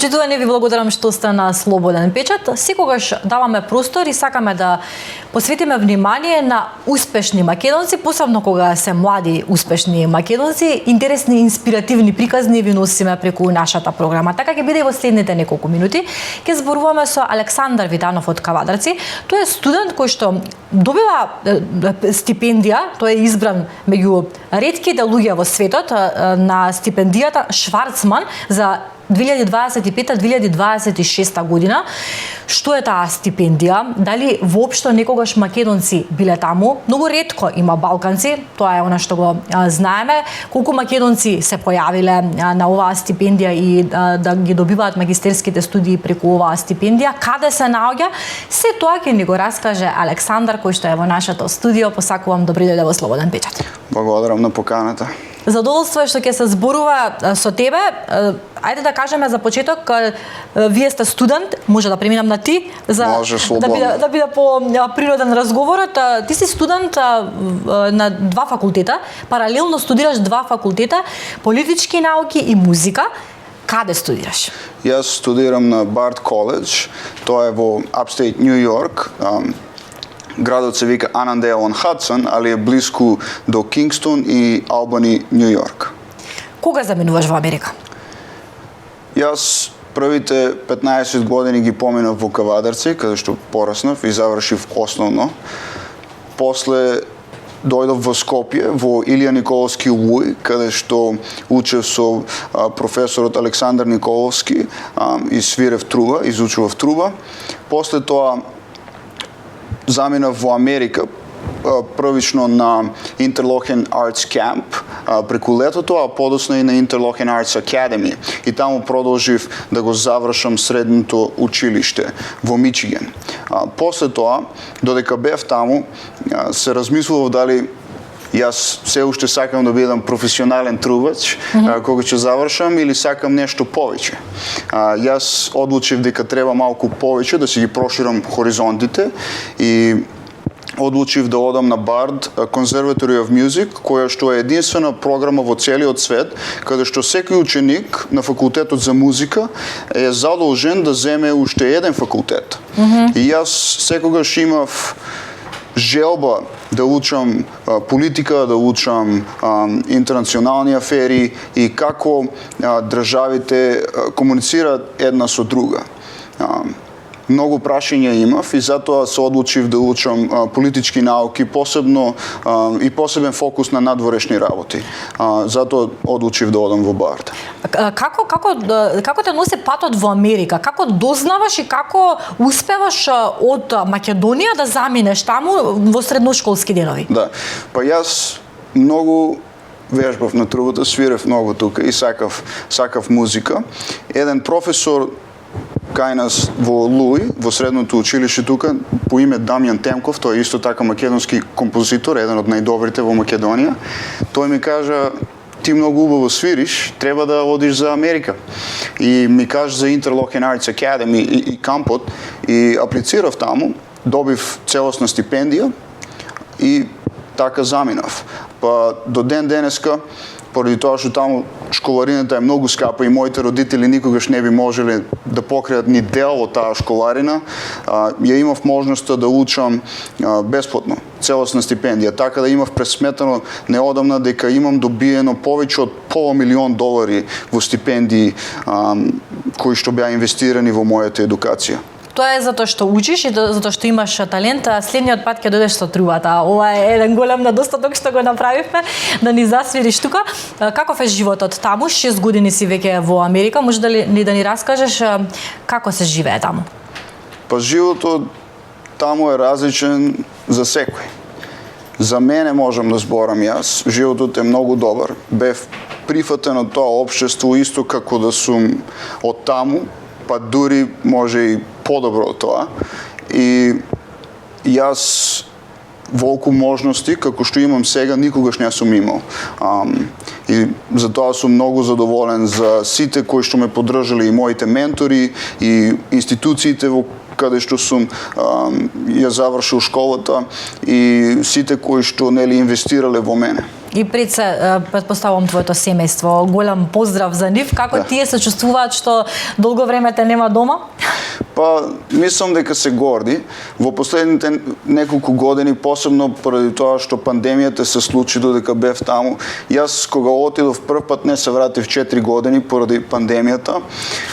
Почитувани, ви благодарам што сте на Слободен печат. Секогаш даваме простор и сакаме да посветиме внимание на успешни македонци, посебно кога се млади успешни македонци, интересни, инспиративни приказни ви носиме преку нашата програма. Така ќе биде и во следните неколку минути. Ќе зборуваме со Александар Виданов од Кавадарци. Тој е студент кој што добива стипендија, тој е избран меѓу ретките луѓе во светот на стипендијата Шварцман за 2025-2026 година. Што е таа стипендија? Дали воопшто некогаш македонци биле таму? Многу ретко има балканци, тоа е она што го знаеме. Колку македонци се појавиле на оваа стипендија и да ги добиваат магистерските студии преку оваа стипендија? Каде се наоѓа? Се тоа ќе ни го раскаже Александар, кој што е во нашето студио. Посакувам добри дојде во Слободен печат. Благодарам на поканата. Задоволство е што ќе се зборува со тебе. Ајде да кажеме за почеток, вие сте студент, може да преминам на ти, за да биде по природен разговорот. Ти си студент на два факултета, паралелно студираш два факултета, политички науки и музика. Каде студираш? Јас студирам на Барт Коледж, тоа е во Upstate New York. Градот се вика Annandale on Hudson, али е близко до Кингстон и Албани, Нью Йорк. Кога заминуваш во Америка? Јас првите 15 години ги поминав во Кавадарци, каде што пораснав и завршив основно. После дојдов во Скопје, во Илија Николовски Луј, каде што учев со професорот Александар Николовски и свирев труба, изучував труба. После тоа заминав во Америка, првично на Interlochen Arts Camp преку летото, а подоцна и на Interlochen Arts Academy. И таму продолжив да го завршам средното училиште во Мичиген. После тоа, додека бев таму, се размислував дали јас се уште сакам да бидам професионален трубач кога ќе завршам или сакам нешто повеќе. Јас одлучив дека треба малку повеќе да си ги проширам хоризонтите и одлучив да одам на BARD, Conservatory of Music, која што е единствена програма во целиот свет, каде што секој ученик на факултетот за музика е задолжен да земе уште еден факултет. И јас секогаш имав желба да учам политика, да учам интернационални афери и како државите комуницираат една со друга. Многу прашања имав и затоа се одлучив да учам политички науки, посебно и посебен фокус на надворешни работи. Затоа одлучив да одам во Бард. Како те носи патот во Америка? Како дознаваш и како успеваш од Македонија да заминеш таму во средношколски денови? Да, па јас многу вежбав на трубата, свирев многу тука и сакав музика. Еден професор кај нас во Луј, во средното училиште тука, по име Дамјан Темков, тој е исто така македонски композитор, еден од најдобрите во Македонија. Тој ми кажа: ти многу убаво свириш, треба да одиш за Америка. И ми кажа за Interlochen Arts Academy и кампот, и аплицирав таму, добив целосна стипендија и така заминав. Па до ден денеска, поради тоа што таму школарината е многу скапа и моите родители никогаш не би можеле да покријат ни дел од таа школарина, ја имав можноста да учам бесплатно, целосна стипендија, така да имав пресметано неодамна дека имам добиено повеќе од $500,000 во стипендии кои што беа инвестирани во мојата едукација. Тоа е затоа што учиш и затоа што имаш талент, а следниот пат ќе дојдеш со трубата. Ова е еден голем недостаток што го направивме, да ни засвириш тука. Каков е животот таму? 6 години си веќе во Америка. Може да ни раскажеш како се живее таму? Па животот таму е различен за секој. За мене можам да зборам јас, животот е многу добар. Бев прифатен од тоа општество исто како да сум од таму, па дури може и подобро од тоа. И јас волку можности како што имам сега, никогаш не сум имал. И затоа сум многу задоволен за сите кои што ме поддржале, и моите ментори, и институциите во каде што сум ја завршил школата, и сите кои што инвестирале во мене. И пред се, предпоставувам твоето семејство, голем поздрав за нив. Како тие се чувствуваат што долго време те нема дома? Па, мислам дека се горди. Во последните неколку години, посебно поради тоа што пандемијата се случи додека бев таму, јас кога отидов прв пат не се вратив 4 години поради пандемијата,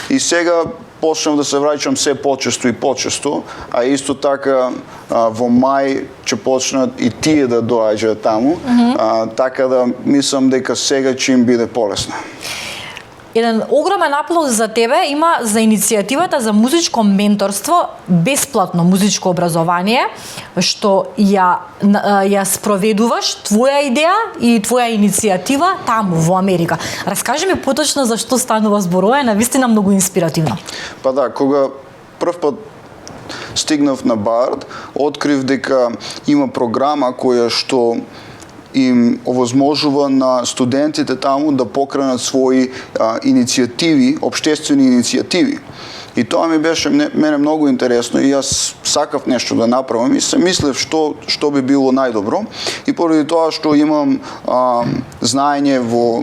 и сега почнав да се враќам се почесто и почесто, а исто така во мај ќе почнат и тие да доаѓаат таму, така да мислам дека сега ќе им биде полесно. Еден огромен аплауз за тебе има за иницијативата за музичко менторство, бесплатно музичко образование, што ја спроведуваш, твоја идеја и твоја иницијатива таму во Америка. Раскажи ми поточно за што станува зборува, навистина многу инспиративно. Па да, кога прв пат стигнав на Бард, открив дека има програма која што им овозможува на студентите таму да покренат своји иницијативи, општествени иницијативи. И тоа ми беше мене многу интересно, и јас сакав нешто да направам, и се мислев што би било најдобро, и поради тоа што имам знаење во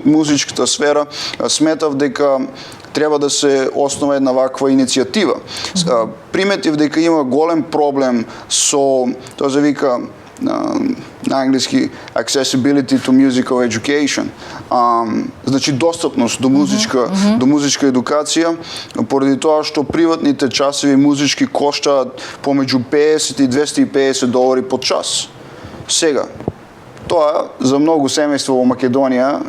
музичката сфера, сметав дека треба да се основа една ваква иницијатива. Приметив дека има голем проблем со, тоа се вика на англиски accessibility to musical education. Значи достапност до музичка едукација, поради тоа што приватните часови музички коштаат помеѓу 50 и 250 долари по час. Сега, тоа за многу семејства во Македонија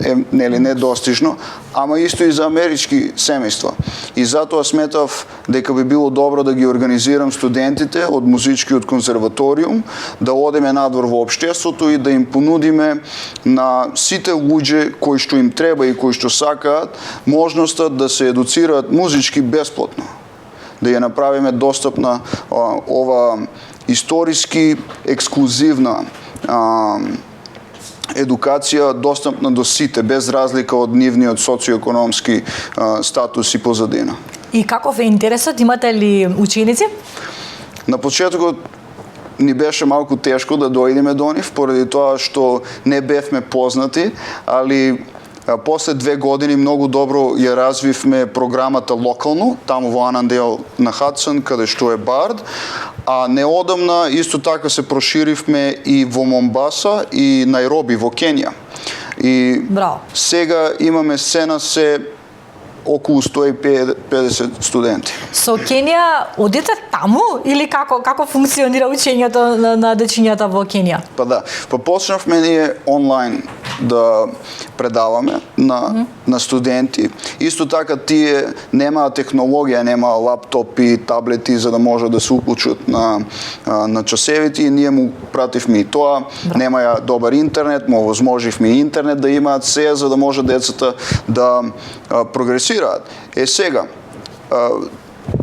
е недостижно, ама исто и за амерички семејства. И затоа сметав дека би било добро да ги организирам студентите од музичкиот конзерваториум, да одеме надвор во општеството и да им понудиме на сите луѓе кои што им треба и кои што сакаат можноста да се едуцираат музички бесплатно. Да ја направиме достапна ова историски ексклузивна едукација, достапна до сите, без разлика од нивниот социоекономски статус и позадина. И каков е интересот? Имате ли ученици? На почетокот ни беше малку тешко да дојдеме до нив, поради тоа што не бевме познати, али после 2 години многу добро ја развивме програмата локално, таму во Анандейл на Хадсон, каде што е Бард, а неодамна исто така се проширивме и во Момбаса и Најроби во Кенија. И Браво. Сега имаме се на се околу 150 студенти. Со Кенија одите таму или како функционира учењето на дечињата во Кенија? Па да, почнавме ние онлайн да предаваме на студенти. Исто така тие немаат технологија, немаат лаптопи, таблети за да може да се уклучат на часевите, и ние му пративме и тоа. Немаја добар интернет, му овозможивме и интернет да имаат се, за да може децата да прогресираат. Сега,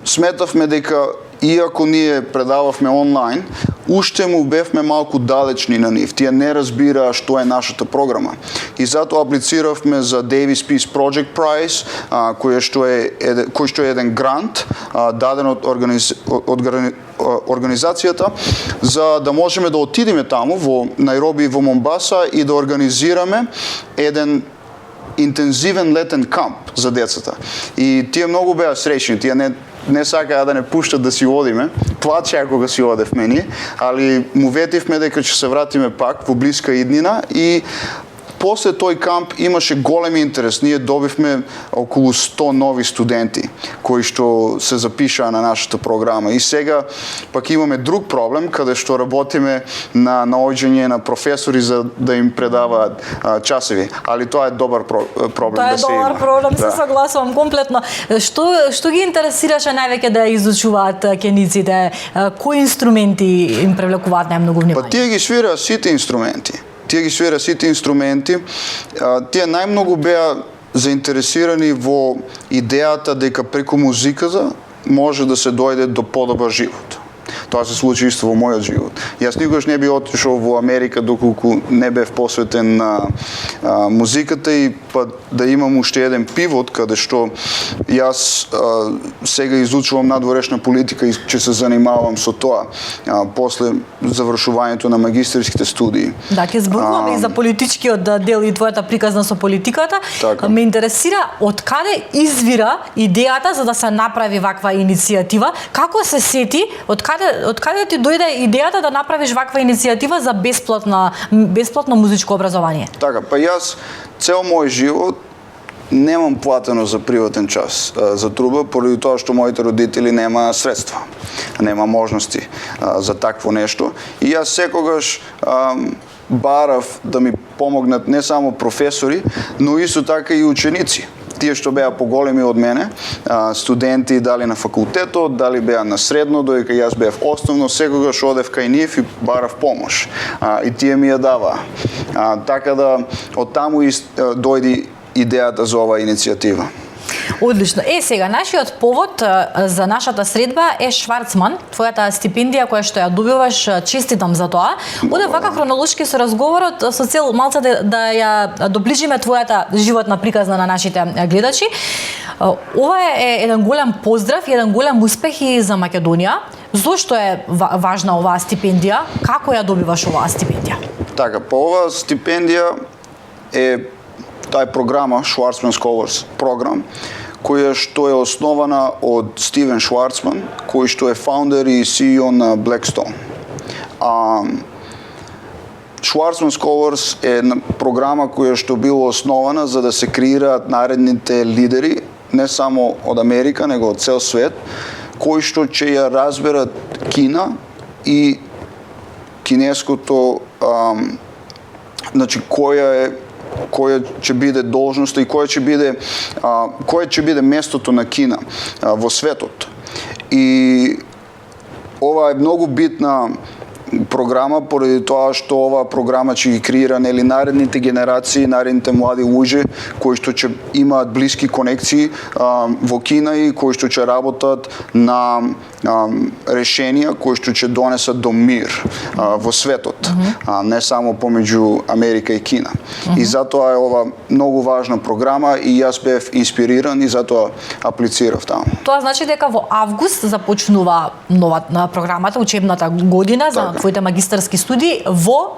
сметавме дека иако ние предававме онлайн, уште му бевме малку далечни на нив. Тие не разбираа што е нашата програма. И затоа аплициравме за Davis Peace Project Prize, кој што е еден грант даден од организацијата, за да можеме да отидеме таму во Најроби и во Момбаса и да организираме еден интензивен летен камп за децата. И тие многу беа среќни, тие не сакаа да не пуштат да си одиме, плачеа кога си одевме ние, али му ветивме дека ќе се вратиме пак во блиска иднина, и после тој камп имаше голем интерес. Ние добивме околу 100 нови студенти кои што се запишаа на нашата програма. И сега пак имаме друг проблем, каде што работиме на наоѓање на професори за да им предаваат часови. Али тоа е добар проблем да се има. Тоа е добар проблем, се согласувам комплетно. Што ги интересираше највеќе да изучуваат кениците? Кои инструменти им привлекуваат најмногу внимание? Па тие ги свираат сите инструменти. Тие најмногу беа заинтересирани во идејата дека преку музиката може да се дојде до подобар живот. Тоа се случи исто во мојот живот. Јас никогаш не би отишол во Америка доколку не бев посветен на музиката и па да имам уште еден пивот каде што јас сега изучувам надворешна политика и ќе се занимавам со тоа после завршувањето на магистерските студии. Да, ќе зборуваме и за политичкиот дел и твојата приказна со политиката. Така. Ме интересира од каде извира идејата за да се направи ваква иницијатива? Како се сети? Од каде ти дојде идејата да направиш ваква иницијатива за бесплатно музичко образование? Така, па јас цел мој живот немам платено за приватен час за труба, поради тоа што моите родители нема средства, нема можности за такво нешто. И јас секогаш барав да ми помогнат не само професори, но исто така и ученици. Тие што беа поголеми од мене, студенти дали на факултетот, дали беа на средно, додека јас бев основно, секогаш одев кај нив и барав помош. И тие ми ја даваа. Така да од таму дојди идејата за оваа иницијатива. Одлично. Сега, нашиот повод за нашата средба е Шварцман, твојата стипендија која што ја добиваш, честитам за тоа. Оде вака хронолошки со разговорот со цел малце да ја доближиме твојата животна приказна на нашите гледачи. Ова е еден голем поздрав и еден голем успех и за Македонија. Зошто е важна оваа стипендија? Како ја добиваш оваа стипендија? Така, по оваа стипендија таа програма Schwarzman Scholars програм, која што е основана од Стивен Шварцман, кој што е фаундер и CEO на Blackstone. Schwarzman Scholars е програма која што била основана за да се креираат наредните лидери, не само од Америка, него од цел свет, кои што ќе ја разберат Кина и кинеското, значи која ќе биде должноста и која ќе биде местото на Кина во светот. И ова е многу битна програма поради тоа што оваа програма ќе ги креира наредните генерации, наредните млади луѓе кои што ќе имаат блиски конекции во Кина и кои што ќе работат на решенија кои што ќе донесат до мир во светот, не само помеѓу Америка и Кина. И затоа е ова многу важна програма и јас бев инспириран и затоа аплицирав таму. Тоа значи дека во август започнува новата програмата, учебната година за твоите магистарски студии во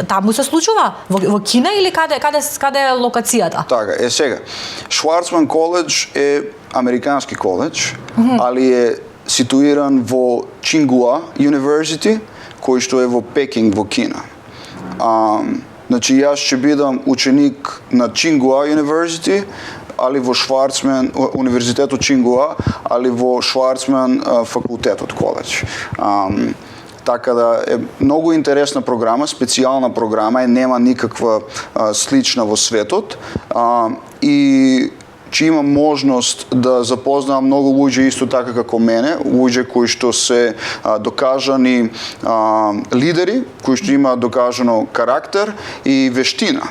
таму се случува во Кина или каде е локацијата? Така, сега. Schwarzman коледж е американски коледж, али е ситуиран во Tsinghua University, кој што е во Пекинг во Кина. Значи јас ќе бидам ученик на Tsinghua University, али во Schwarzman универзитетот Tsinghua, али во Schwarzman факултетот коледж. Така да е многу интересна програма, специјална програма, нема никаква слична во светот и ќе имам можност да запознавам многу луѓе исто така како мене, луѓе кои што се докажани лидери, кои што имаат докажано карактер и вештина.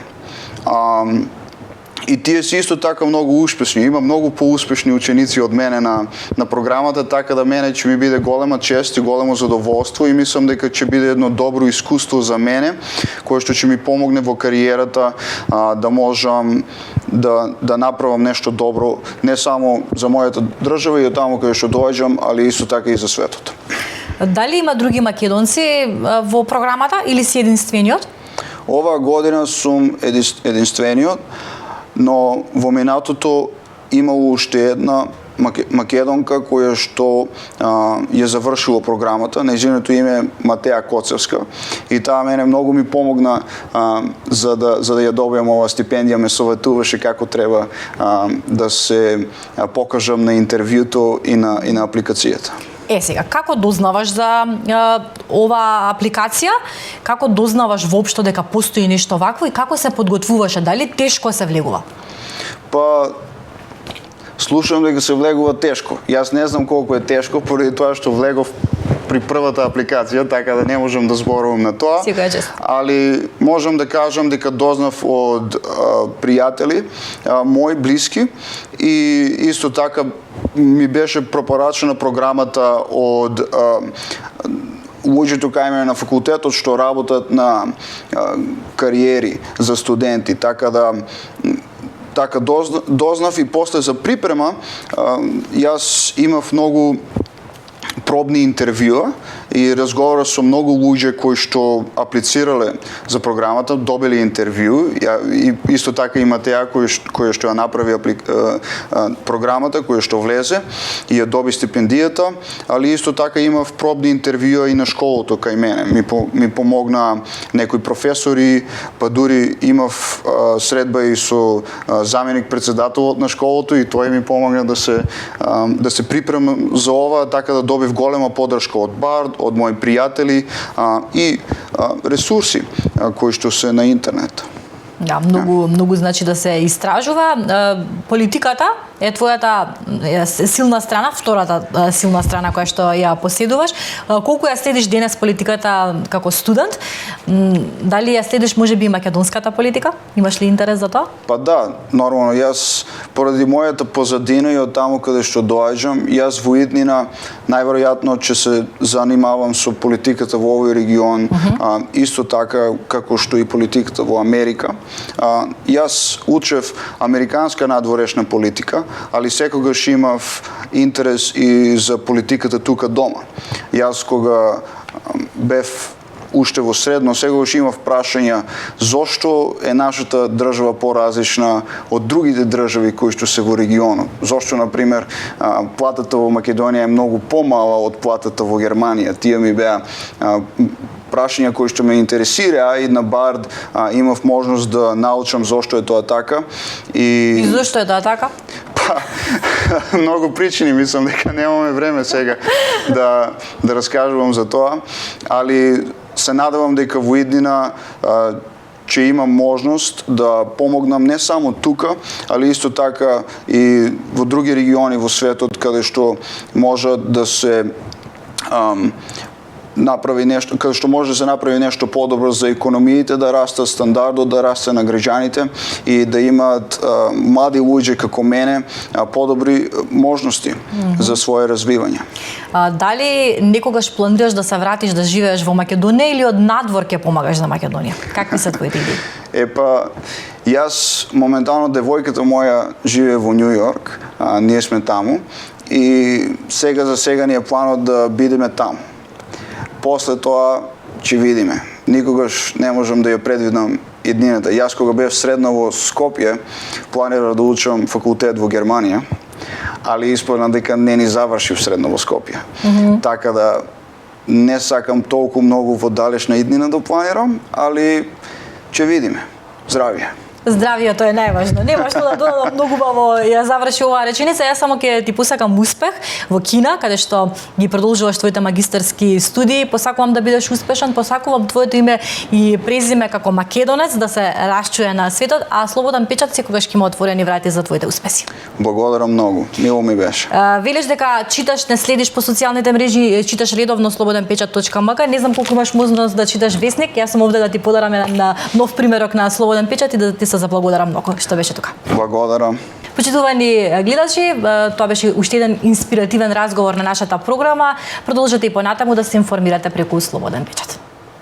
И тие се исто така многу успешни. Има многу поуспешни ученици од мене на програмата, така да мене ќе ми биде голема чест и големо задоволство и мислам дека ќе биде едно добро искуство за мене, кое што ќе ми помогне во кариерата да можам да направам нешто добро, не само за мојата држава и од таму каде што доаѓам, али исто така и за светот. Дали има други македонци во програмата или си единствениот? Оваа година сум единствениот, но во минатото имало уште една македонка која што ја завршила програмата. Нејзиното име е Матеја Коцевска и таа мене многу ми помогна за да ја добијам оваа стипендија, ме советуваше како треба да се покажам на интервјуто и на апликацијата. Сега, како дознаваш за оваа апликација? Како дознаваш воопшто дека постои нешто вакво и како се подготвуваше? Дали тешко се влегува? Па, слушам дека се влегува тешко. Јас не знам колку е тешко, поради тоа што влегов при првата апликација, така да не можам да зборувам на тоа. Секоја чест. Али можам да кажам дека дознав од пријатели, мои блиски, и исто така ми беше пропорачена програмата од луѓето кај мене на факултетот што работат на кариери за студенти, така дознав и после за припрема јас имав многу пробни интервјуа и разговора со многу луѓе кои што аплицирале за програмата, добили интервју, и исто така и Матеја кој што ја направи програмата, кој што влезе и ја доби стипендијата, али исто така имав пробни интервјуа и на школото кај мене. Ми помогна некои професори, па дури имав средба и со заменик председателот на школото и тој ми помогна да се припремам за ова, така да добив голема поддршка од БАРД, од мои пријатели и ресурси кои што се на интернет. Да, многу значи да се истражува. Политиката е твојата силна страна, втората силна страна која што ја поседуваш. Колку ја следиш денес политиката како студент? Дали ја следиш можеби и македонската политика? Имаш ли интерес за тоа? Па да, нормално. Јас поради мојата позадина и од таму каде што доаѓам, јас во иднина најверојатно ќе се занимавам со политиката во овој регион, исто така како што и политиката во Америка. Јас учев американска надворешна политика, али секогаш имав интерес и за политиката тука дома. Јас кога бев уште во средно, секогаш имав прашања зошто е нашата држава поразлична од другите држави кои што се во регионот. Зошто, например, платата во Македонија е многу помала од платата во Германија. Тие ми беа прашања кои што ме интересира, и на БАРД имав можност да научам зошто е тоа така. И зошто е тоа така? Па, многу причини, мислам дека немаме време сега да раскажувам за тоа, али се надевам дека во иднина ќе имам можност да помогнам не само тука, али исто така и во други региони во светот каде што може да се направи нешто, каде што може да се направи нешто подобро за економиите, да расте стандардот, да расте на граѓаните и да имаат млади луѓе како мене подобри можности за свое развивање. Дали некогаш планираш да се вратиш да живееш во Македонија или од надвор ќе помагаш за Македонија? Какви се твоите идеи? Јас моментално девојката моја живее во Њу Јорк, ние сме таму и сега за сега ни е планот да бидеме таму. После тоа ќе видиме. Никогаш не можам да ја предвидам иднината. Јас кога бев средно во Скопје, планирав да учам факултет во Германија, али испадна дека не ни завршив средно во Скопје. Така да не сакам толку многу во далечна иднина да планирам, али ќе видиме. Здравје. Здравието е најважно. Нема што да додадам, многу убаво ја заврши оваа реченица. Јас само ќе ти посакам успех во Кина, каде што ги продолжуваш твоите магистарски студии. Посакувам да бидеш успешен, посакувам твоето име и презиме како македонец да се расчуе на светот, а Слободен печат секогаш ќе има отворени врати за твоите успеси. Благодарам многу. Мило ми беше. Велиш дека читаш, не следиш по социјалните мрежи, читаш редовно slobodенpečat.mk. Не знам колку имаш можност да читаш весник. Јас сум овде да ти подарам на нов примерок на Слободен печат и да ти се заблагодарам многу што беше тука. Благодарам. Почитувани гледачи, тоа беше уште еден инспиративен разговор на нашата програма. Продолжете и понатаму да се информирате преку Слободен печат.